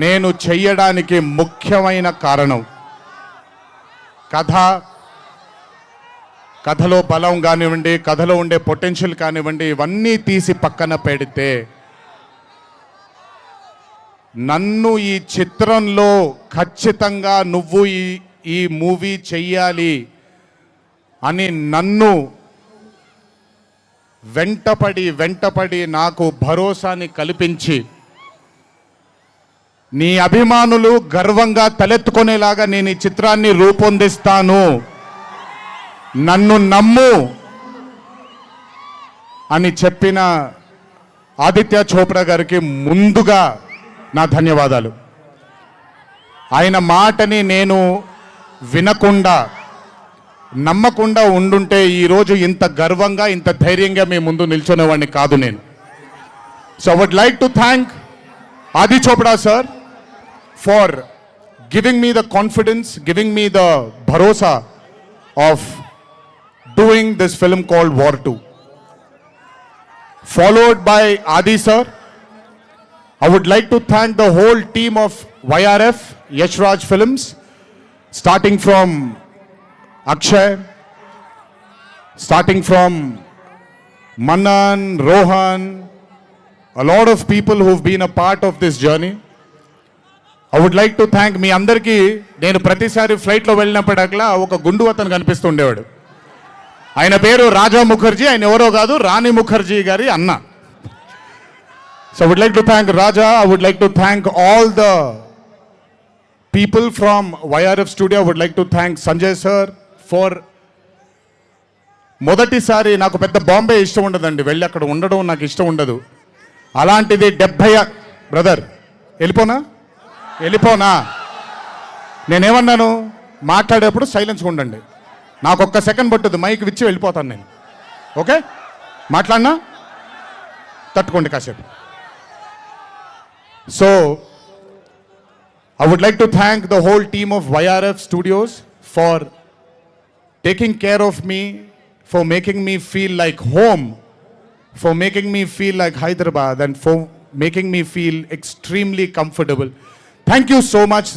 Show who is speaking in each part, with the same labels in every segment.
Speaker 1: నేను చెయ్యడానికి ముఖ్యమైన కారణం కథలో బలం కానివ్వండి, కథలో ఉండే పొటెన్షియల్ కానివ్వండి, ఇవన్నీ తీసి పక్కన పెడితే నన్ను ఈ చిత్రంలో ఖచ్చితంగా నువ్వు ఈ మూవీ చెయ్యాలి అని నన్ను వెంటపడి నాకు భరోసాని కల్పించి నీ అభిమానులు గర్వంగా తలెత్తుకునేలాగా నేను ఈ చిత్రాన్ని రూపొందిస్తాను, నన్ను నమ్ము అని చెప్పిన ఆదిత్య చోప్రా గారికి ముందుగా నా ధన్యవాదాలు. ఆయన మాటని నేను వినకుండా నమ్మకుండా ఉండుంటే ఈరోజు ఇంత గర్వంగా ఇంత ధైర్యంగా మీ ముందు నిల్చునేవాడిని కాదు నేను. So I would like to thank Adi Chopra sir for giving me the confidence, giving me the bharosa of doing this film called War 2. Followed by Adi sir, I would like to thank the whole team of YRF, Yash Raj Films, starting from Akshay, starting from Manan, Rohan, a lot of people who've been a part of this journey. I would like to thank మీ అందరికీ నేను ప్రతిసారి ఫ్లైట్లో వెళ్ళినప్పుడల్లా ఒక గుండు అతను కనిపిస్తుండేవాడు. ఆయన పేరు రాజా ముఖర్జీ, ఆయన ఎవరో కాదు రాణి ముఖర్జీ గారి అన్న. So I would like to thank Raja, I would like to thank all the people from YRF studio. I would like to thank Sanjay sir for మొదటిసారి నాకు పెద్ద బాంబే ఇష్టం ఉండదండి, వెళ్ళి అక్కడ ఉండడం నాకు ఇష్టం ఉండదు. అలాంటిది 70 బ్రదర్ వెళ్ళిపోనా నేనేమన్నాను, మాట్లాడేప్పుడు సైలెన్స్గా ఉండండి, నాకు ఒక్క సెకండ్ పట్టుద్ది, మైక్ విచ్చి వెళ్ళిపోతాను నేను. ఓకే, మాట్లాడినా తట్టుకోండి కాసేపు. So I would like to thank the whole team of YRF Studios for taking care of me, for making me feel like home, for making me feel like Hyderabad, and for making me feel extremely comfortable. Thank you so much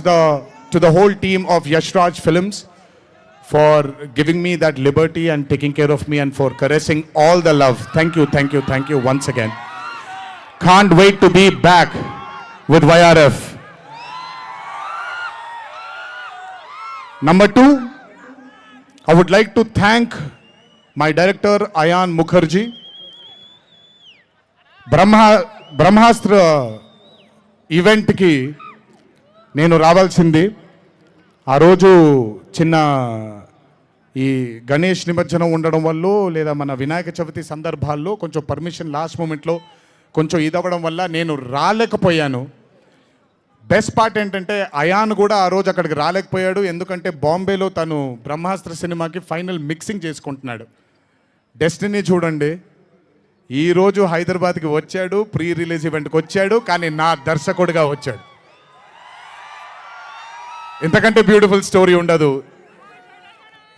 Speaker 1: to the whole team of Yash Raj Films for giving me that liberty and taking care of me and for caressing all the love. Thank you once again. Can't wait to be back with YRF. Number 2, I would like to thank my director Ayan Mukherjee. బ్రహ్మాస్త్ర ఈవెంట్కి నేను రావాల్సింది, ఆ రోజు చిన్న ఈ గణేష్ నిమజ్జనం ఉండడం వల్ల లేదా మన వినాయక చవితి సందర్భాల్లో కొంచెం పర్మిషన్ లాస్ట్ మూమెంట్లో కొంచెం ఇదవ్వడం వల్ల నేను రాలేకపోయాను. బెస్ట్ పార్ట్ ఏంటంటే అయాన్ కూడా ఆ రోజు అక్కడికి రాలేకపోయాడు, ఎందుకంటే బాంబేలో తను బ్రహ్మాస్త్ర సినిమాకి ఫైనల్ మిక్సింగ్ చేసుకుంటున్నాడు. డెస్టినీ చూడండి, ఈరోజు హైదరాబాద్కి వచ్చాడు, ప్రీ రిలీజ్ ఈవెంట్కి వచ్చాడు, కానీ నా దర్శకుడిగా వచ్చాడు. ఇంతకంటే బ్యూటిఫుల్ స్టోరీ ఉండదు.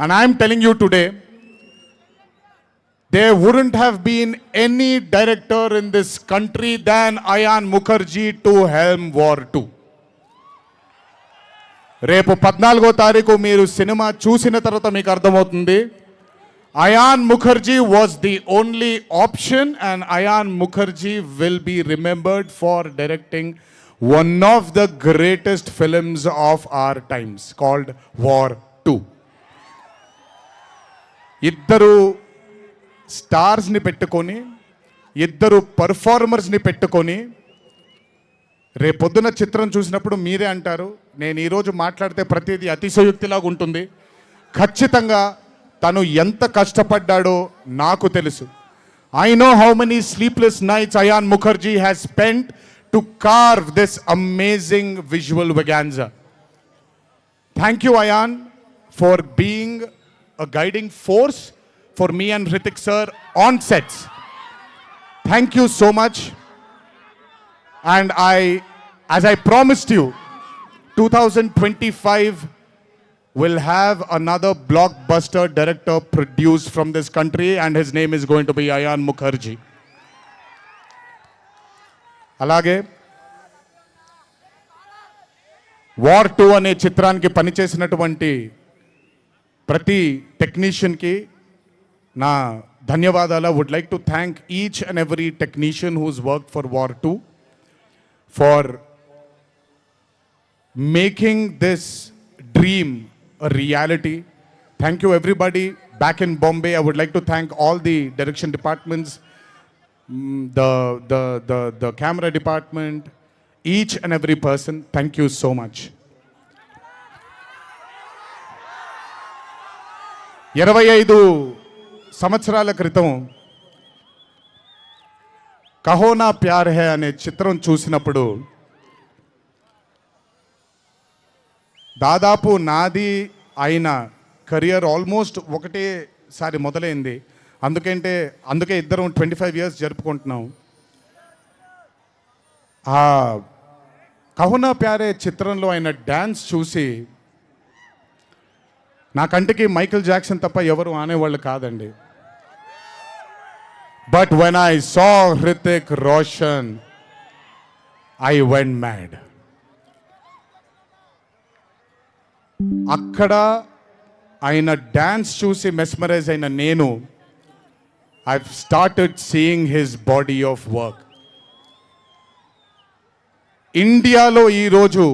Speaker 1: And I'm telling you today, there wouldn't have been any director in this country than Ayan Mukherjee to helm War 2. రేపు 14వ తారీఖు మీరు సినిమా చూసిన తర్వాత మీకు అర్థమవుతుంది. Ayan Mukherjee was the only option, and Ayan Mukherjee will be remembered for directing one of the greatest films of our times called War 2. ఇద్దరు స్టార్స్ని పెట్టుకొని, ఇద్దరు పర్ఫార్మర్స్ని పెట్టుకొని, రేపొద్దున చిత్రం చూసినప్పుడు మీరే అంటారు, నేను ఈరోజు మాట్లాడితే ప్రతిదీ అతిశయోక్తిలాగా ఉంటుంది. ఖచ్చితంగా తను ఎంత కష్టపడ్డాడో నాకు తెలుసు. I know how many sleepless nights Ayan Mukherjee has spent to carve this amazing visual vaganza. Thank you, Ayan, for being a guiding force for me and Hrithik sir on sets. Thank you so much. And as I promised you, 2025 will have another blockbuster director produced from this country, and his name is going to be Ayan Mukherjee. Alage War 2 అనే చిత్రానికి పనిచేసినటువంటి ప్రతి టెక్నీషియన్కి నా ధన్యవాదాలు. Would like to thank each and every technician whose work for War 2 for making this dream a reality. Thank you everybody back in Bombay. I would like to thank all the direction departments, the camera department, each and every person. Thank you so much. 25 సంవత్సరాల క్రితం కహో నా ప్యార్ high అనే చిత్రం చూసినప్పుడు దాదాపు నాది అయిన career almost ఒకటేసారి మొదలైంది. అందుకే ఇద్దరం 25 ఇయర్స్ జరుపుకుంటున్నాం. ఆ కహో నా ప్యార్ హై చిత్రంలో ఆయన డ్యాన్స్ చూసి నా కంటికి మైకేల్ జాక్సన్ తప్ప ఎవరు ఆనేవాళ్ళు కాదండి. But when I saw Hrithik Roshan I went mad. అక్కడ ఆయన డ్యాన్స్ చూసి మెస్మరైజ్ అయిన నేను I started seeing his body of work. ఇండియాలో ఈరోజు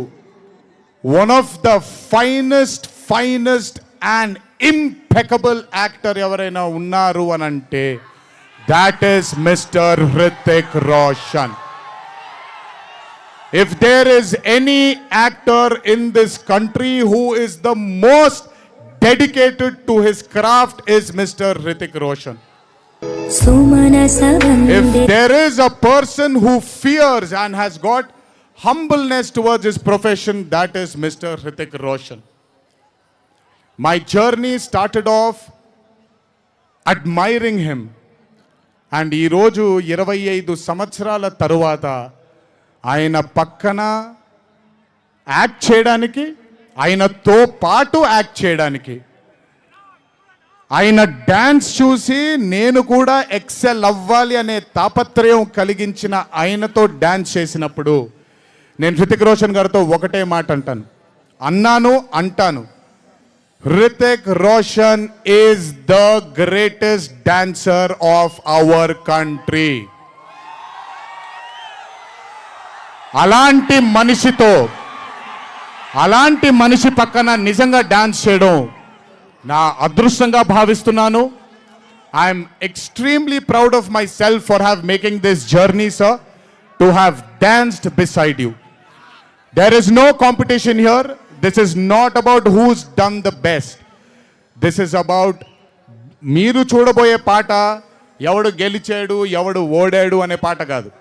Speaker 1: one of the finest and impeccable actor ఎవరైనా ఉన్నారు అని అంటే that is mister Hrithik Roshan. If there is any actor in this country who is the most dedicated to his craft is Mr. Hrithik Roshan. If there is a person who fears and has got humbleness towards his profession, that is Mr. Hrithik Roshan. My journey started off admiring him. And ee roju 25 సంవత్సరాల తరువాత ఆయన పక్కన act చేయడానికి, ఆయనతో పాటు act చేయడానికి, ఆయన dance చూసి నేను కూడా ఎక్సెల్ అవ్వాలి అనే తాపత్రయం కలిగించిన ఆయనతో డ్యాన్స్ చేసినప్పుడు నేను హృతిక్ రోషన్ గారితో ఒకటే మాట అంటాను, Hrithik Roshan is the greatest dancer of our country. అలాంటి మనిషి పక్కన నిజంగా డాన్స్ చేయడం నా అదృష్టంగా భావిస్తున్నాను. I'm extremely proud of myself for have making this journey sir, to have danced beside you. There is no competition here. This is not about who's done the best. This is about మీరు చూడబోయే పాట ఎవడు గెలిచాడు ఎవడు ఓడాడు అనే పాట కాదు.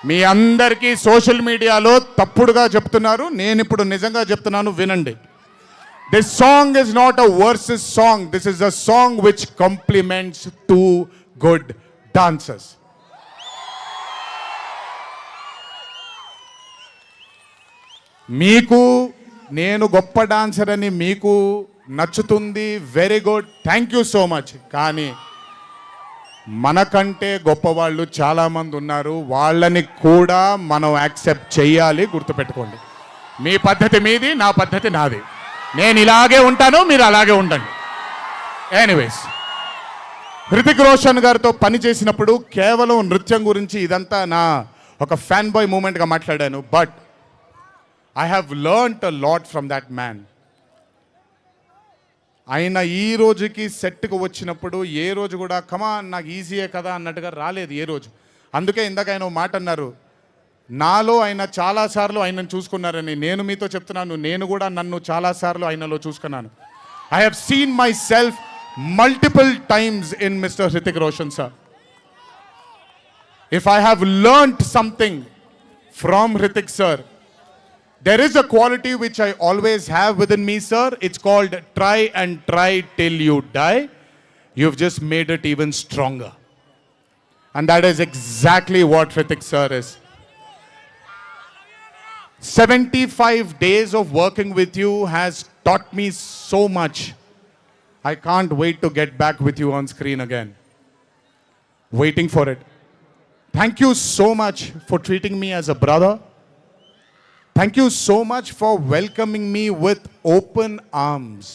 Speaker 1: మీ అందరికీ సోషల్ మీడియాలో తప్పుడుగా చెప్తున్నారు, నేను ఇప్పుడు నిజంగా చెప్తున్నాను, వినండి. This song is not a versus song. This is a song which compliments 2 good dancers. మీకు నేను గొప్ప డాన్సర్ అని మీకు నచ్చుతుంది, very good, thank you so much. కానీ మనకంటే గొప్పవాళ్ళు చాలామంది ఉన్నారు, వాళ్ళని కూడా మనం యాక్సెప్ట్ చేయాలి. గుర్తుపెట్టుకోండి, మీ పద్ధతి మీది, నా పద్ధతి నాది. నేను ఇలాగే ఉంటాను, మీరు అలాగే ఉండండి. ఎనీవేస్, హృతిక్ రోషన్ గారితో పని చేసినప్పుడు కేవలం నృత్యం గురించి ఇదంతా నా ఒక ఫ్యాన్ బాయ్ మూమెంట్గా మాట్లాడాను. But I have learned a lot from that man. ఆయన ఈ రోజుకి సెట్కి వచ్చినప్పుడు ఏ రోజు కూడా కమాన్ నాకు ఈజీయే కదా అన్నట్టుగా రాలేదు ఏ రోజు. అందుకే ఇందాక ఆయన మాట అన్నారు, నాలో ఆయన చాలాసార్లు ఆయనను చూసుకున్నారని. నేను మీతో చెప్తున్నాను, నేను కూడా నన్ను చాలాసార్లు ఆయనలో చూసుకున్నాను. I have seen my self multiple times in mister Hrithik Roshan sir. If I have learned something from Hrithik sir, there is a quality which I always have within me, sir. It's called try and try till you die. You've just made it even stronger. And that is exactly what Hhrithik sir is. 75 days of working with you has taught me so much. I can't wait to get back with you on screen again. Waiting for it. Thank you so much for treating me as a brother. Thank you so much for welcoming me with open arms.